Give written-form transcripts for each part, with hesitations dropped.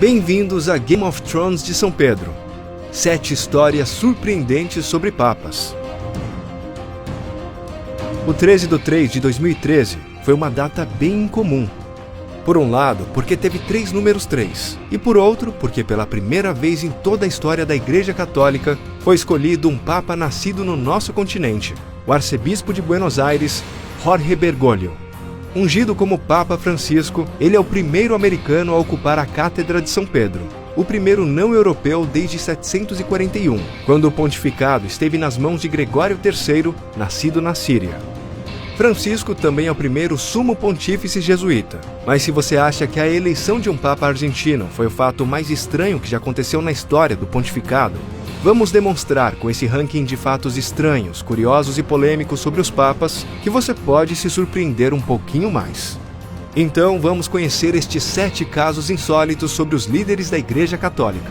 Bem-vindos a Game of Thrones de São Pedro. 7 histórias surpreendentes sobre papas. O 13/3 de 2013 foi uma data bem incomum. Por um lado, porque teve 3 números 3, e por outro, porque pela primeira vez em toda a história da Igreja Católica foi escolhido um papa nascido no nosso continente, o arcebispo de Buenos Aires, Jorge Bergoglio. Ungido como Papa Francisco, ele é o primeiro americano a ocupar a Cátedra de São Pedro, o primeiro não europeu desde 741, quando o pontificado esteve nas mãos de Gregório III, nascido na Síria. Francisco também é o primeiro sumo pontífice jesuíta. Mas se você acha que a eleição de um papa argentino foi o fato mais estranho que já aconteceu na história do pontificado, vamos demonstrar com esse ranking de fatos estranhos, curiosos e polêmicos sobre os papas que você pode se surpreender um pouquinho mais. Então vamos conhecer estes 7 casos insólitos sobre os líderes da Igreja Católica.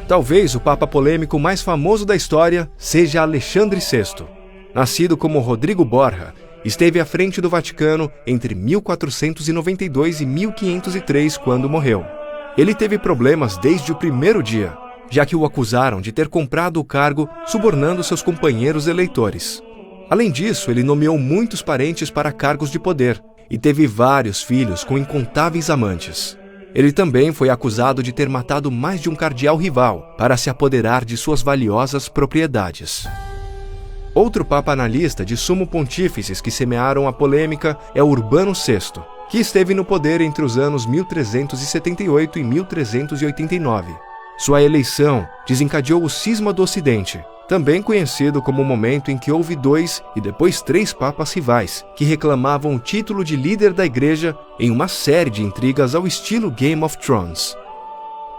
Talvez o papa polêmico mais famoso da história seja Alexandre VI. Nascido como Rodrigo Borja, esteve à frente do Vaticano entre 1492 e 1503, quando morreu. Ele teve problemas desde o primeiro dia, já que o acusaram de ter comprado o cargo subornando seus companheiros eleitores. Além disso, ele nomeou muitos parentes para cargos de poder e teve vários filhos com incontáveis amantes. Ele também foi acusado de ter matado mais de um cardeal rival para se apoderar de suas valiosas propriedades. Outro papa na lista de sumo pontífices que semearam a polêmica é Urbano VI, que esteve no poder entre os anos 1378 e 1389. Sua eleição desencadeou o Cisma do Ocidente, também conhecido como o momento em que houve 2 e depois 3 papas rivais, que reclamavam o título de líder da igreja em uma série de intrigas ao estilo Game of Thrones.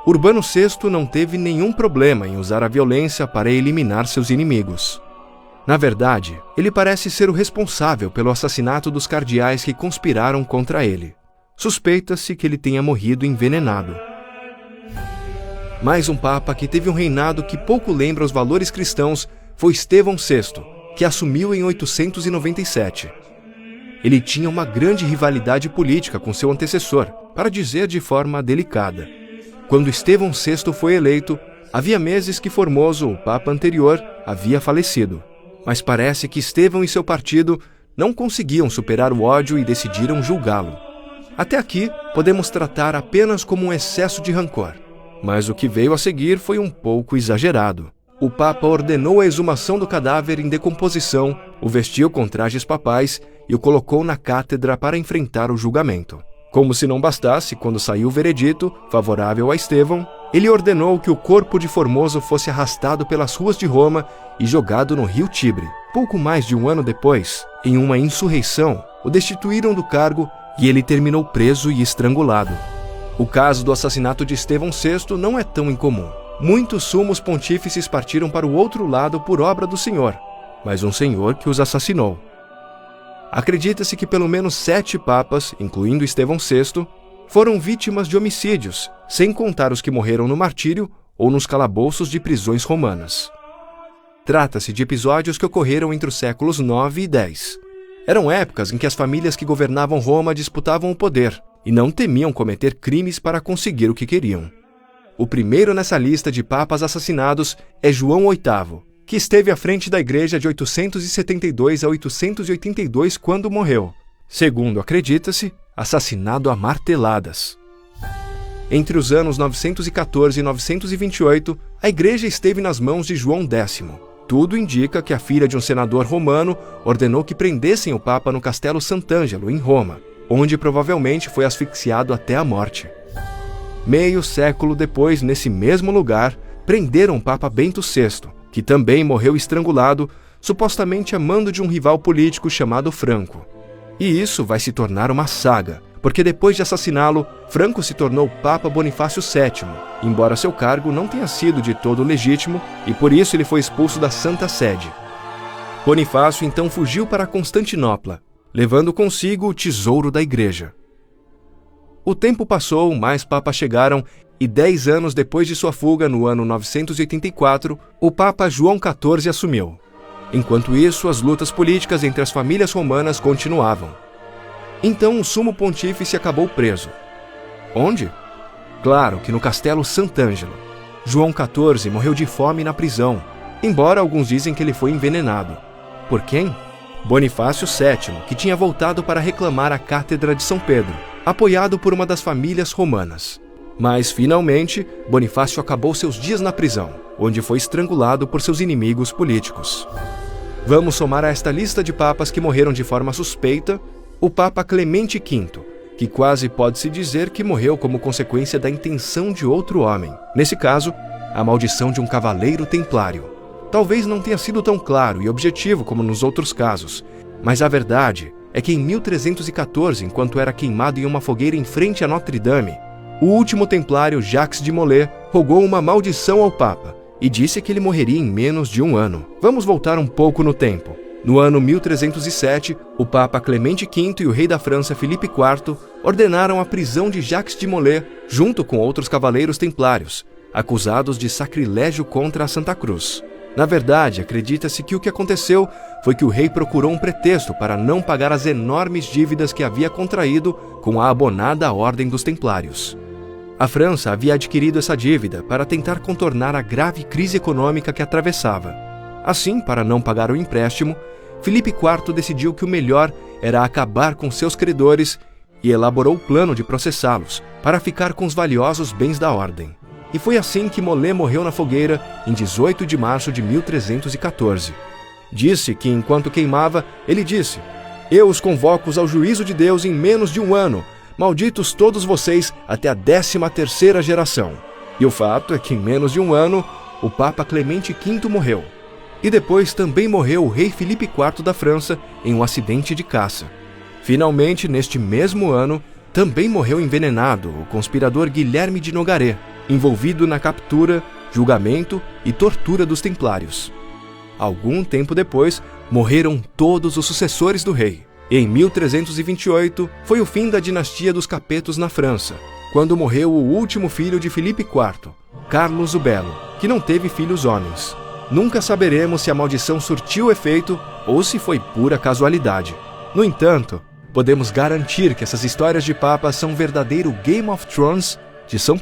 Urbano VI não teve nenhum problema em usar a violência para eliminar seus inimigos. Na verdade, ele parece ser o responsável pelo assassinato dos cardeais que conspiraram contra ele. Suspeita-se que ele tenha morrido envenenado. Mais um papa que teve um reinado que pouco lembra os valores cristãos foi Estevão VI, que assumiu em 897. Ele tinha uma grande rivalidade política com seu antecessor, para dizer de forma delicada. Quando Estevão VI foi eleito, havia meses que Formoso, o papa anterior, havia falecido. Mas parece que Estevão e seu partido não conseguiam superar o ódio e decidiram julgá-lo. Até aqui, podemos tratar apenas como um excesso de rancor. Mas o que veio a seguir foi um pouco exagerado. O Papa ordenou a exumação do cadáver em decomposição, o vestiu com trajes papais e o colocou na cátedra para enfrentar o julgamento. Como se não bastasse, quando saiu o veredito, favorável a Estevão, ele ordenou que o corpo de Formoso fosse arrastado pelas ruas de Roma e jogado no rio Tibre. Pouco mais de um ano depois, em uma insurreição, o destituíram do cargo e ele terminou preso e estrangulado. O caso do assassinato de Estevão VI não é tão incomum. Muitos sumos pontífices partiram para o outro lado por obra do Senhor, mas um Senhor que os assassinou. Acredita-se que pelo menos 7 papas, incluindo Estevão VI, foram vítimas de homicídios, sem contar os que morreram no martírio ou nos calabouços de prisões romanas. Trata-se de episódios que ocorreram entre os séculos 9 e 10. Eram épocas em que as famílias que governavam Roma disputavam o poder e não temiam cometer crimes para conseguir o que queriam. O primeiro nessa lista de papas assassinados é João VIII, que esteve à frente da igreja de 872 a 882 quando morreu, segundo acredita-se, assassinado a marteladas. Entre os anos 914 e 928, a igreja esteve nas mãos de João X. Tudo indica que a filha de um senador romano ordenou que prendessem o papa no Castelo Sant'Angelo, em Roma, onde provavelmente foi asfixiado até a morte. Meio século depois, nesse mesmo lugar, prenderam o Papa Bento VI, que também morreu estrangulado, supostamente a mando de um rival político chamado Franco. E isso vai se tornar uma saga, porque depois de assassiná-lo, Franco se tornou Papa Bonifácio VII, embora seu cargo não tenha sido de todo legítimo, e por isso ele foi expulso da Santa Sede. Bonifácio então fugiu para Constantinopla, levando consigo o tesouro da igreja. O tempo passou, mais papas chegaram, e 10 anos depois de sua fuga, no ano 984, o Papa João XIV assumiu. Enquanto isso, as lutas políticas entre as famílias romanas continuavam. Então o sumo pontífice acabou preso. Onde? Claro que no Castelo Sant'Angelo. João XIV morreu de fome na prisão, embora alguns dizem que ele foi envenenado. Por quem? Bonifácio VII, que tinha voltado para reclamar a Cátedra de São Pedro, apoiado por uma das famílias romanas. Mas, finalmente, Bonifácio acabou seus dias na prisão, onde foi estrangulado por seus inimigos políticos. Vamos somar a esta lista de papas que morreram de forma suspeita o Papa Clemente V, que quase pode-se dizer que morreu como consequência da intenção de outro homem. Nesse caso, a maldição de um cavaleiro templário. Talvez não tenha sido tão claro e objetivo como nos outros casos, mas a verdade é que em 1314, enquanto era queimado em uma fogueira em frente a Notre-Dame, o último templário Jacques de Molay rogou uma maldição ao Papa e disse que ele morreria em menos de um ano. Vamos voltar um pouco no tempo. No ano 1307, o Papa Clemente V e o rei da França Filipe IV ordenaram a prisão de Jacques de Molay junto com outros cavaleiros templários, acusados de sacrilégio contra a Santa Cruz. Na verdade, acredita-se que o que aconteceu foi que o rei procurou um pretexto para não pagar as enormes dívidas que havia contraído com a abonada Ordem dos Templários. A França havia adquirido essa dívida para tentar contornar a grave crise econômica que atravessava. Assim, para não pagar o empréstimo, Filipe IV decidiu que o melhor era acabar com seus credores e elaborou o plano de processá-los para ficar com os valiosos bens da ordem. E foi assim que Molay morreu na fogueira em 18 de março de 1314. Disse que, enquanto queimava, ele disse: "Eu os convoco ao juízo de Deus em menos de um ano, malditos todos vocês até a 13ª geração." E o fato é que em menos de um ano, o Papa Clemente V morreu. E depois também morreu o rei Filipe IV da França em um acidente de caça. Finalmente, neste mesmo ano, também morreu envenenado o conspirador Guilherme de Nogaret, envolvido na captura, julgamento e tortura dos templários. Algum tempo depois, morreram todos os sucessores do rei. E em 1328, foi o fim da dinastia dos Capetos na França, quando morreu o último filho de Filipe IV, Carlos o Belo, que não teve filhos homens. Nunca saberemos se a maldição surtiu efeito ou se foi pura casualidade. No entanto, podemos garantir que essas histórias de papas são um verdadeiro Game of Thrones de São Pedro.